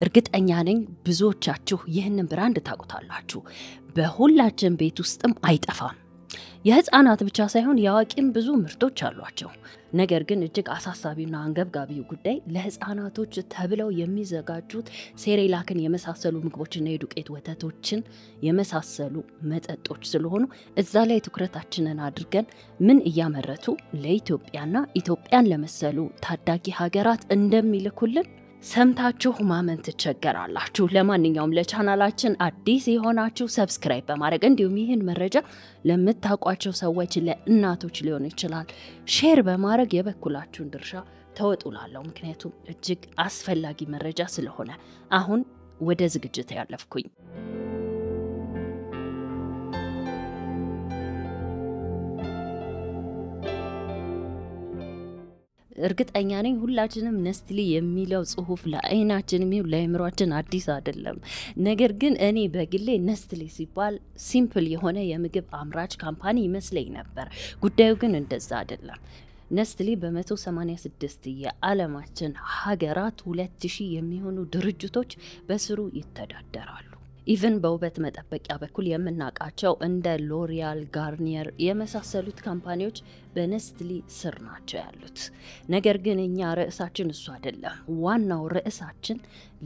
እርግጠኛ ነኝ ብዙዎቻችሁ ይህንን ብራንድ ታውቁታላችሁ። በሁላችን ቤት ውስጥም አይጠፋም። የህፃናት ብቻ ሳይሆን ያዋቂም ብዙ ምርቶች አሏቸው። ነገር ግን እጅግ አሳሳቢና አንገብጋቢው ጉዳይ ለህፃናቶች ተብለው የሚዘጋጁት ሴሬላክን የመሳሰሉ ምግቦችና የዱቄት ወተቶችን የመሳሰሉ መጠጦች ስለሆኑ እዛ ላይ ትኩረታችንን አድርገን ምን እያመረቱ ለኢትዮጵያና ኢትዮጵያን ለመሰሉ ታዳጊ ሀገራት እንደሚልኩልን ሰምታችሁ ማመን ትቸገራላችሁ። ለማንኛውም ለቻናላችን አዲስ የሆናችሁ ሰብስክራይብ በማድረግ እንዲሁም ይህን መረጃ ለምታውቋቸው ሰዎች ለእናቶች ሊሆን ይችላል ሼር በማድረግ የበኩላችሁን ድርሻ ተወጡላለሁ። ምክንያቱም እጅግ አስፈላጊ መረጃ ስለሆነ አሁን ወደ ዝግጅት ያለፍኩኝ። እርግጠኛ ነኝ ሁላችንም ነስትሊ የሚለው ጽሁፍ ለአይናችንም ይሁን ለአእምሮአችን አዲስ አይደለም። ነገር ግን እኔ በግሌ ነስትሊ ሲባል ሲምፕል የሆነ የምግብ አምራች ካምፓኒ ይመስለኝ ነበር። ጉዳዩ ግን እንደዛ አይደለም። ነስትሊ በ186 የዓለማችን ሀገራት 2000 የሚሆኑ ድርጅቶች በስሩ ይተዳደራሉ። ኢቭን በውበት መጠበቂያ በኩል የምናውቃቸው እንደ ሎሪያል፣ ጋርኒየር የመሳሰሉት ካምፓኒዎች በነስትሊ ስር ናቸው ያሉት። ነገር ግን እኛ ርዕሳችን እሱ አይደለም። ዋናው ርዕሳችን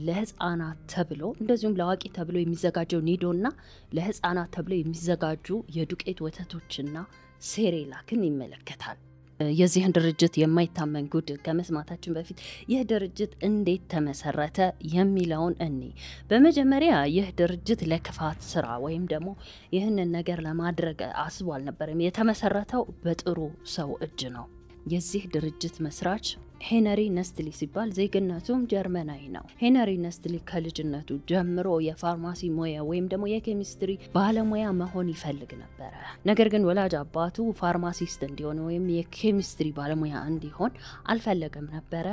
ለህፃናት ተብሎ እንደዚሁም ለአዋቂ ተብሎ የሚዘጋጀው ኒዶና ለህፃናት ተብሎ የሚዘጋጁ የዱቄት ወተቶችና ሴሬላክን ይመለከታል። የዚህን ድርጅት የማይታመን ጉድ ከመስማታችን በፊት ይህ ድርጅት እንዴት ተመሰረተ የሚለውን በመጀመሪያ ይህ ድርጅት ለክፋት ስራ ወይም ደግሞ ይህንን ነገር ለማድረግ አስቦ አልነበረም። የተመሰረተው በጥሩ ሰው እጅ ነው። የዚህ ድርጅት መስራች ሄነሪ ነስትሊ ሲባል ዜግነቱም ጀርመናዊ ነው። ሄነሪ ነስትሊ ከልጅነቱ ጀምሮ የፋርማሲ ሙያ ወይም ደግሞ የኬሚስትሪ ባለሙያ መሆን ይፈልግ ነበር። ነገር ግን ወላጅ አባቱ ፋርማሲስት እንዲሆን ወይም የኬሚስትሪ ባለሙያ እንዲሆን አልፈለገም ነበር።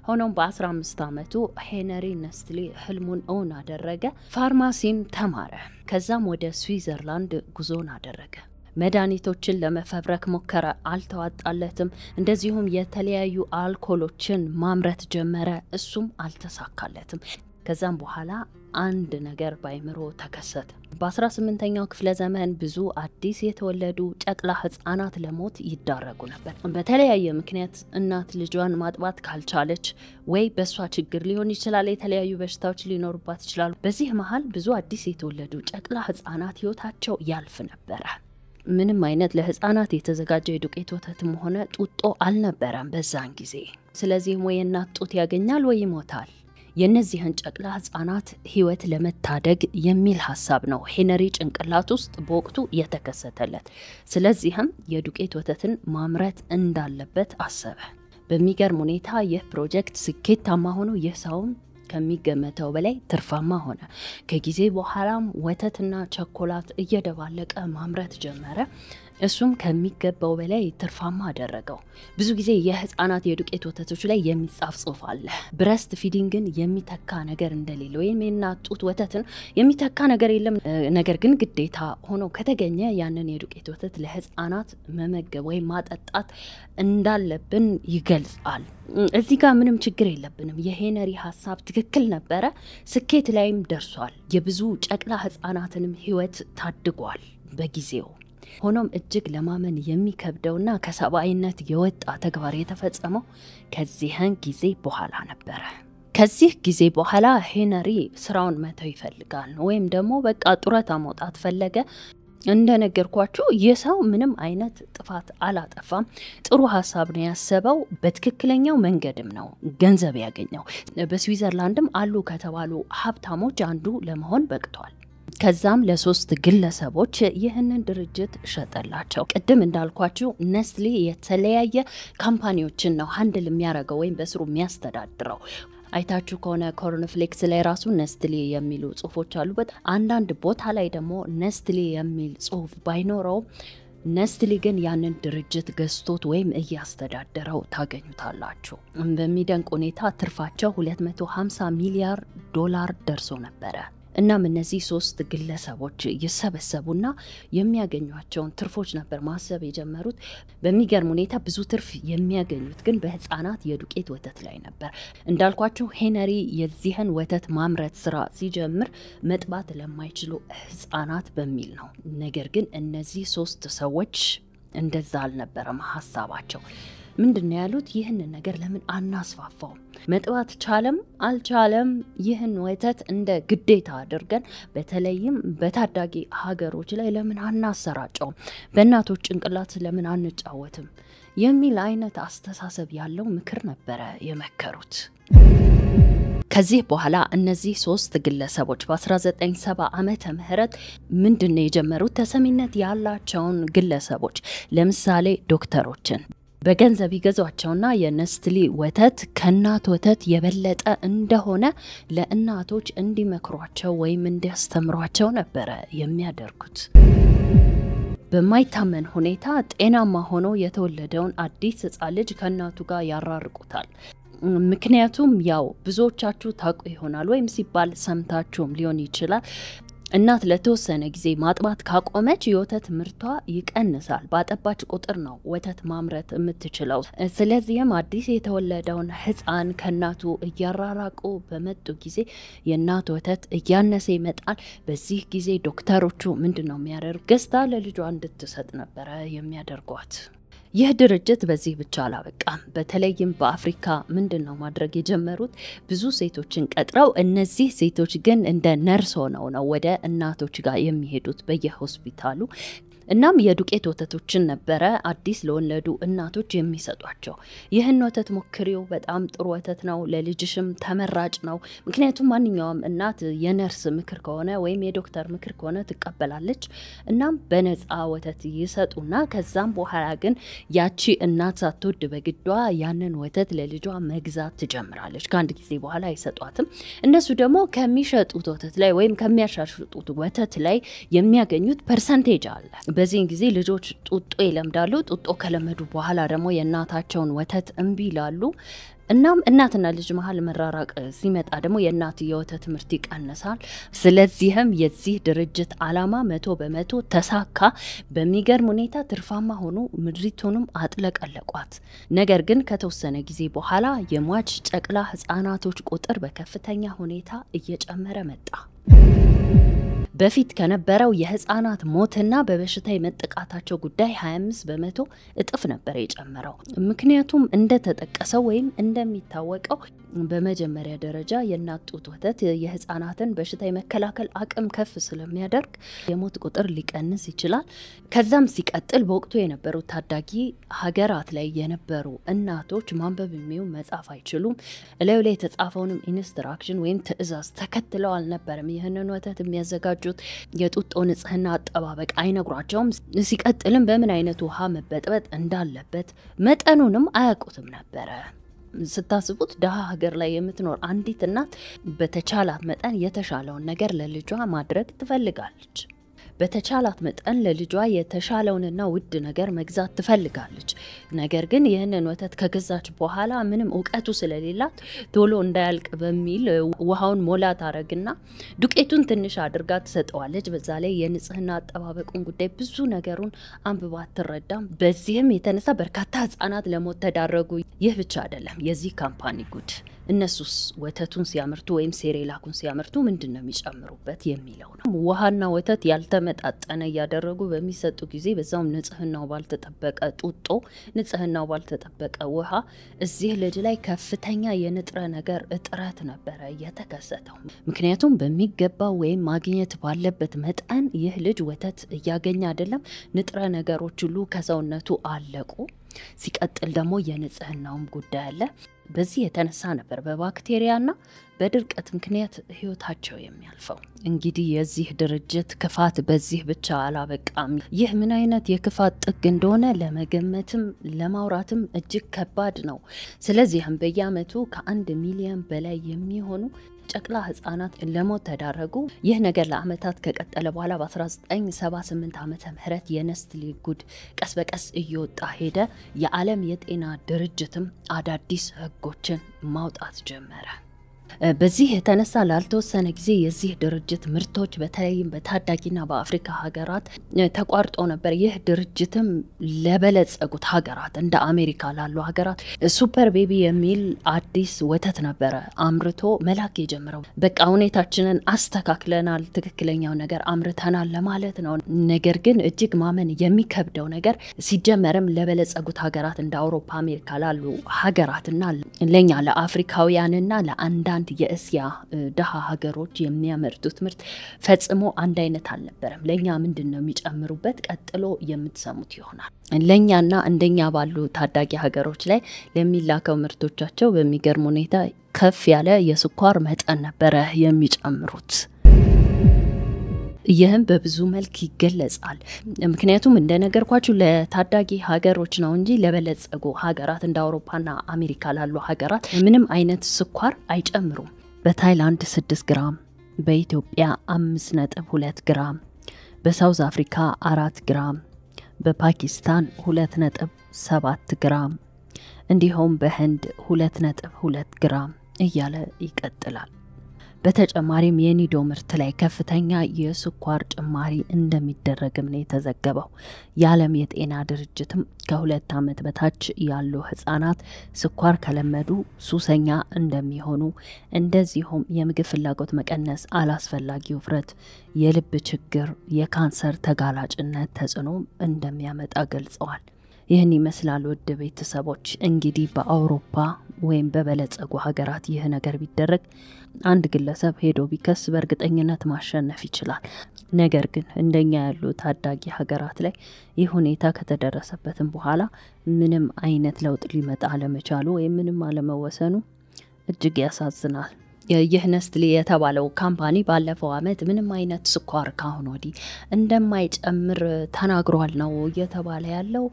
ሆኖም በ15 ዓመቱ ሄነሪ ነስትሊ ህልሙን እውን አደረገ። ፋርማሲም ተማረ። ከዛም ወደ ስዊዘርላንድ ጉዞን አደረገ። መድኃኒቶችን ለመፈብረክ ሞከረ፣ አልተዋጣለትም። እንደዚሁም የተለያዩ አልኮሎችን ማምረት ጀመረ፣ እሱም አልተሳካለትም። ከዛም በኋላ አንድ ነገር ባይምሮ ተከሰተ። በ18ኛው ክፍለ ዘመን ብዙ አዲስ የተወለዱ ጨቅላ ህፃናት ለሞት ይዳረጉ ነበር። በተለያየ ምክንያት እናት ልጇን ማጥባት ካልቻለች ወይ በሷ ችግር ሊሆን ይችላል፣ የተለያዩ በሽታዎች ሊኖርባት ይችላል። በዚህ መሃል ብዙ አዲስ የተወለዱ ጨቅላ ህፃናት ህይወታቸው ያልፍ ነበር። ምንም አይነት ለህፃናት የተዘጋጀ የዱቄት ወተትም ሆነ ጡጦ አልነበረም በዛን ጊዜ። ስለዚህ ወይ እናት ጡት ያገኛል ወይ ይሞታል። የነዚህን ጨቅላ ህፃናት ህይወት ለመታደግ የሚል ሐሳብ ነው ሄነሪ ጭንቅላት ውስጥ በወቅቱ የተከሰተለት። ስለዚህም የዱቄት ወተትን ማምረት እንዳለበት አሰበ። በሚገርም ሁኔታ ይህ ፕሮጀክት ስኬታማ ሆኖ የሰው ከሚገመተው በላይ ትርፋማ ሆነ። ከጊዜ በኋላም ወተትና ቸኮላት እየደባለቀ ማምረት ጀመረ። እሱም ከሚገባው በላይ ትርፋማ አደረገው። ብዙ ጊዜ የህፃናት የዱቄት ወተቶች ላይ የሚጻፍ ጽሑፍ አለ። ብረስት ፊዲንግን የሚተካ ነገር እንደሌለ ወይም የእናት ጡት ወተትን የሚተካ ነገር የለም። ነገር ግን ግዴታ ሆኖ ከተገኘ ያንን የዱቄት ወተት ለህፃናት መመገብ ወይም ማጠጣት እንዳለብን ይገልጻል። እዚህ ጋር ምንም ችግር የለብንም። የሄነሪ ሐሳብ ትክክል ነበረ። ስኬት ላይም ደርሷል። የብዙ ጨቅላ ህፃናትንም ህይወት ታድጓል በጊዜው። ሆኖም እጅግ ለማመን የሚከብደውና ከሰባይነት የወጣ ተግባር የተፈጸመው ከዚህን ጊዜ በኋላ ነበር። ከዚህ ጊዜ በኋላ ሄነሪ ስራውን መተው ይፈልጋል ወይም ደግሞ በቃ ጡረታ መውጣት ፈለገ። እንደነገርኳችሁ የሰው ምንም አይነት ጥፋት አላጠፋም። ጥሩ ሐሳብ ነው ያሰበው። በትክክለኛው መንገድም ነው ገንዘብ ያገኘው። በስዊዘርላንድም አሉ ከተባሉ ሀብታሞች አንዱ ለመሆን በቅቷል። ከዛም ለሶስት ግለሰቦች ይህንን ድርጅት ሸጠላቸው። ቅድም እንዳልኳችሁ ነስትሊ የተለያየ ካምፓኒዎችን ነው ሃንድል የሚያደርገው ወይም በስሩ የሚያስተዳድረው። አይታችሁ ከሆነ ኮርንፍሌክስ ላይ ራሱ ነስትሊ የሚሉ ጽሁፎች አሉበት። አንዳንድ ቦታ ላይ ደግሞ ነስትሊ የሚል ጽሁፍ ባይኖረው ነስትሊ ግን ያንን ድርጅት ገዝቶት ወይም እያስተዳደረው ታገኙታላችሁ። በሚደንቅ ሁኔታ ትርፋቸው $250 ሚሊዮን ደርሶ ነበር። እናም እነዚህ ሶስት ግለሰቦች ይሰበሰቡና የሚያገኟቸውን ትርፎች ነበር ማሰብ የጀመሩት። በሚገርም ሁኔታ ብዙ ትርፍ የሚያገኙት ግን በህፃናት የዱቄት ወተት ላይ ነበር። እንዳልኳችሁ ሄነሪ የዚህን ወተት ማምረት ስራ ሲጀምር መጥባት ለማይችሉ ህፃናት በሚል ነው። ነገር ግን እነዚህ ሶስት ሰዎች እንደዛ አልነበረም ሐሳባቸው። ምንድነው ያሉት? ይህንን ነገር ለምን አናስፋፋው? መጥባት ቻለም አልቻለም ይህን ወተት እንደ ግዴታ አድርገን በተለይም በታዳጊ ሀገሮች ላይ ለምን አናሰራጨው? በእናቶች ጭንቅላት ለምን አንጫወትም? የሚል አይነት አስተሳሰብ ያለው ምክር ነበረ የመከሩት። ከዚህ በኋላ እነዚህ ሶስት ግለሰቦች በ1970 ዓመተ ምህረት ምንድነው የጀመሩት? ተሰሚነት ያላቸውን ግለሰቦች ለምሳሌ ዶክተሮችን በገንዘብ ይገዟቸውና የነስትሊ ወተት ከእናት ወተት የበለጠ እንደሆነ ለእናቶች እንዲመክሯቸው ወይም እንዲያስተምሯቸው ነበረ የሚያደርጉት። በማይታመን ሁኔታ ጤናማ ሆኖ የተወለደውን አዲስ ህፃን ልጅ ከእናቱ ጋር ያራርቁታል። ምክንያቱም ያው ብዙዎቻችሁ ታውቁ ይሆናል ወይም ሲባል ሰምታችሁም ሊሆን ይችላል። እናት ለተወሰነ ጊዜ ማጥባት ካቆመች የወተት ምርቷ ይቀንሳል። ባጠባች ቁጥር ነው ወተት ማምረት የምትችለው። ስለዚህም አዲስ የተወለደውን ህፃን ከእናቱ እያራራቁ በመጡ ጊዜ የእናት ወተት እያነሰ ይመጣል። በዚህ ጊዜ ዶክተሮቹ ምንድነው የሚያደርጉት? ገዝታ ለልጇ እንድትሰጥ ነበረ የሚያደርጓት። ይህ ድርጅት በዚህ ብቻ አላበቃም። በተለይም በአፍሪካ ምንድነው ማድረግ የጀመሩት? ብዙ ሴቶችን ቀጥረው እነዚህ ሴቶች ግን እንደ ነርስ ሆነው ነው ወደ እናቶች ጋር የሚሄዱት በየሆስፒታሉ። እናም የዱቄት ወተቶችን ነበረ አዲስ ለወለዱ እናቶች የሚሰጧቸው። ይህን ወተት ሞክሪው፣ በጣም ጥሩ ወተት ነው፣ ለልጅሽም ተመራጭ ነው። ምክንያቱም ማንኛውም እናት የነርስ ምክር ከሆነ ወይም የዶክተር ምክር ከሆነ ትቀበላለች። እናም በነፃ ወተት ይሰጡና ከዛም በኋላ ግን ያቺ እናት ሳትወድ በግዷ ያንን ወተት ለልጇ መግዛት ትጀምራለች። ከአንድ ጊዜ በኋላ አይሰጧትም። እነሱ ደግሞ ከሚሸጡት ወተት ላይ ወይም ከሚያሻሽጡት ወተት ላይ የሚያገኙት ፐርሰንቴጅ አለ። በዚህ ጊዜ ልጆች ጡጦ ይለምዳሉ። ጡጦ ከለመዱ በኋላ ደግሞ የእናታቸውን ወተት እምቢ ይላሉ። እናም እናትና ልጅ መሃል መራራቅ ሲመጣ ደግሞ የእናት የወተት ምርት ይቀንሳል። ስለዚህም የዚህ ድርጅት ዓላማ 100% ተሳካ። በሚገርም ሁኔታ ትርፋማ ሆኖ ምድሪቱንም አጥለቀለቋት። ነገር ግን ከተወሰነ ጊዜ በኋላ የሟች ጨቅላ ህፃናቶች ቁጥር በከፍተኛ ሁኔታ እየጨመረ መጣ። በፊት ከነበረው የህፃናት ሞትና በበሽታ የመጠቃታቸው ጉዳይ 25% እጥፍ ነበር የጨመረው። ምክንያቱም እንደተጠቀሰው ወይም እንደሚታወቀው በመጀመሪያ ደረጃ የእናት ጡት ወተት የህፃናትን በሽታ የመከላከል አቅም ከፍ ስለሚያደርግ የሞት ቁጥር ሊቀንስ ይችላል። ከዛም ሲቀጥል በወቅቱ የነበሩ ታዳጊ ሀገራት ላይ የነበሩ እናቶች ማንበብ የሚሆን መጻፍ አይችሉም። እላዩ ላይ የተጻፈውንም ኢንስትራክሽን ወይም ትዕዛዝ ተከትለው አልነበረም ይህንን ወተት የሚያዘጋጁት። የጡጦ ንጽህና አጠባበቅ አይነግሯቸውም። ሲቀጥልም በምን አይነት ውሃ መበጥበጥ እንዳለበት መጠኑንም አያውቁትም ነበረ። ስታስቡት ደሃ ሀገር ላይ የምትኖር አንዲት እናት በተቻላት መጠን የተሻለውን ነገር ለልጇ ማድረግ ትፈልጋለች። በተቻላት መጠን ለልጇ የተሻለውንና ውድ ነገር መግዛት ትፈልጋለች። ነገር ግን ይህንን ወተት ከገዛች በኋላ ምንም ዕውቀቱ ስለሌላት ቶሎ እንዳያልቅ በሚል ውሃውን ሞላ ታረግና ዱቄቱን ትንሽ አድርጋ ትሰጠዋለች። በዛ ላይ የንጽህና አጠባበቁን ጉዳይ ብዙ ነገሩን አንብባ አትረዳም። በዚህም የተነሳ በርካታ ህፃናት ለሞት ተዳረጉ። ይህ ብቻ አይደለም የዚህ ካምፓኒ ጉድ። እነሱስ ወተቱን ሲያመርቱ ወይም ሴሬላኩን ሲያመርቱ ምንድነው የሚጨምሩበት የሚለው ነው። ውሃና ወተት ያልተመጣጠነ ያደረጉ በሚሰጡ ጊዜ በዛው ንጽህናው ባልተጠበቀ ጡጦ፣ ንጽህናው ባልተጠበቀ ውሃ እዚህ ልጅ ላይ ከፍተኛ የንጥረ ነገር እጥረት ነበረ የተከሰተው። ምክንያቱም በሚገባው ወይም ማግኘት ባለበት መጠን ይህ ልጅ ወተት እያገኘ አይደለም። ንጥረ ነገሮች ሁሉ ከሰውነቱ አለቁ። ሲቀጥል ደግሞ የንጽህናውም ጉዳይ አለ። በዚህ የተነሳ ነበር በባክቴሪያና በድርቀት ምክንያት ህይወታቸው የሚያልፈው። እንግዲህ የዚህ ድርጅት ክፋት በዚህ ብቻ አላበቃም። ይህ ምን አይነት የክፋት ጥግ እንደሆነ ለመገመትም ለማውራትም እጅግ ከባድ ነው። ስለዚህም በየአመቱ ከ1 ሚሊዮን በላይ የሚሆኑ ጨቅላ ህፃናት ለሞት ተዳረጉ። ይህ ነገር ለአመታት ከቀጠለ በኋላ በ1978 ዓመተ ምህረት የነስትሊ ጉድ ቀስ በቀስ እየወጣ ሄደ። የዓለም የጤና ድርጅትም አዳዲስ ህጎችን ማውጣት ጀመረ። በዚህ የተነሳ ላልተወሰነ ጊዜ የዚህ ድርጅት ምርቶች በተለይም በታዳጊና በአፍሪካ ሀገራት ተቋርጦ ነበር። ይህ ድርጅትም ለበለጸጉት ሀገራት እንደ አሜሪካ ላሉ ሀገራት ሱፐር ቤቢ የሚል አዲስ ወተት ነበረ አምርቶ መላክ የጀመረው። በቃ ሁኔታችንን አስተካክለናል፣ ትክክለኛው ነገር አምርተናል ለማለት ነው። ነገር ግን እጅግ ማመን የሚከብደው ነገር ሲጀመርም ለበለጸጉት ሀገራት እንደ አውሮፓ፣ አሜሪካ ላሉ ሀገራትና ለኛ ለአፍሪካውያንና ለአንዳንድ የእስያ ደሃ ሀገሮች የሚያመርቱት ምርት ፈጽሞ አንድ አይነት አልነበረም። ለኛ ምንድነው የሚጨምሩበት? ቀጥሎ የምትሰሙት ይሆናል። ለኛና እንደኛ ባሉ ታዳጊ ሀገሮች ላይ ለሚላከው ምርቶቻቸው በሚገርም ሁኔታ ከፍ ያለ የስኳር መጠን ነበረ የሚጨምሩት። ይህም በብዙ መልክ ይገለጻል። ምክንያቱም እንደነገርኳችሁ ለታዳጊ ሀገሮች ነው እንጂ ለበለጸጉ ሀገራት እንደ አውሮፓና አሜሪካ ላሉ ሀገራት ምንም አይነት ስኳር አይጨምሩም። በታይላንድ 6 ግራም፣ በኢትዮጵያ 5.2 ግራም፣ በሳውዝ አፍሪካ 4 ግራም፣ በፓኪስታን 2.7 ግራም እንዲሁም በህንድ 2.2 ግራም እያለ ይቀጥላል። በተጨማሪም የኒዶ ምርት ላይ ከፍተኛ የስኳር ጭማሪ እንደሚደረግም ነው የተዘገበው። የዓለም የጤና ድርጅትም ከ2 ዓመት በታች ያሉ ህፃናት ስኳር ከለመዱ ሱሰኛ እንደሚሆኑ፣ እንደዚሁም የምግብ ፍላጎት መቀነስ፣ አላስፈላጊ ውፍረት፣ የልብ ችግር፣ የካንሰር ተጋላጭነት ተጽዕኖ እንደሚያመጣ ገልጸዋል። ይህን ይመስላል ውድ ቤተሰቦች። እንግዲህ በአውሮፓ ወይም በበለጸጉ ሀገራት ይህ ነገር ቢደረግ አንድ ግለሰብ ሄዶ ቢከስ በእርግጠኝነት ማሸነፍ ይችላል። ነገር ግን እንደኛ ያሉ ታዳጊ ሀገራት ላይ ይህ ሁኔታ ከተደረሰበትም በኋላ ምንም አይነት ለውጥ ሊመጣ አለመቻሉ ወይም ምንም አለመወሰኑ እጅግ ያሳዝናል። ይህ ነስትሊ የተባለው ካምፓኒ ባለፈው አመት ምንም አይነት ስኳር ካሁን ወዲህ እንደማይጨምር ተናግሯል ነው እየተባለ ያለው።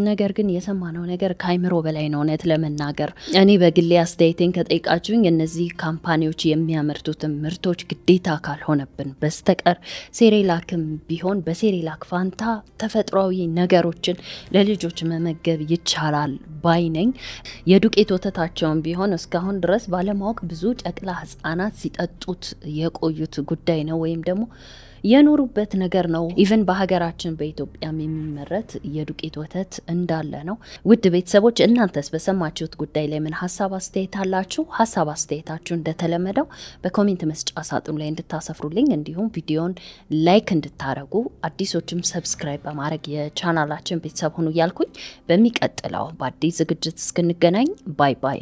ነገር ግን የሰማነው ነገር ካይምሮ በላይ ነው። እውነት ለመናገር እኔ በግሌ አስተያየቴን ከጠይቃችሁኝ እነዚህ ካምፓኒዎች የሚያመርቱት ምርቶች ግዴታ ካልሆነብን በስተቀር ሴሬላክም ቢሆን በሴሬላክ ፋንታ ተፈጥሯዊ ነገሮችን ለልጆች መመገብ ይቻላል ባይነኝ። የዱቄት ወተታቸውን ቢሆን እስካሁን ድረስ ባለማወቅ ብዙ ጨቅላ ህፃናት ሲጠጡት የቆዩት ጉዳይ ነው ወይም ደግሞ የኖሩበት ነገር ነው። ኢቭን በሀገራችን በኢትዮጵያም የሚመረት የዱቄት ወተት እንዳለ ነው። ውድ ቤተሰቦች እናንተስ በሰማችሁት ጉዳይ ላይ ምን ሐሳብ አስተያየት አላችሁ? ሐሳብ አስተያየታችሁ እንደተለመደው በኮሜንት መስጫ ሳጥኑ ላይ እንድታሰፍሩልኝ፣ እንዲሁም ቪዲዮን ላይክ እንድታረጉ፣ አዲሶችም ሰብስክራይብ በማድረግ የቻናላችን ቤተሰብ ሁኑ እያልኩኝ በሚቀጥለው በአዲስ ዝግጅት እስክንገናኝ ባይ ባይ።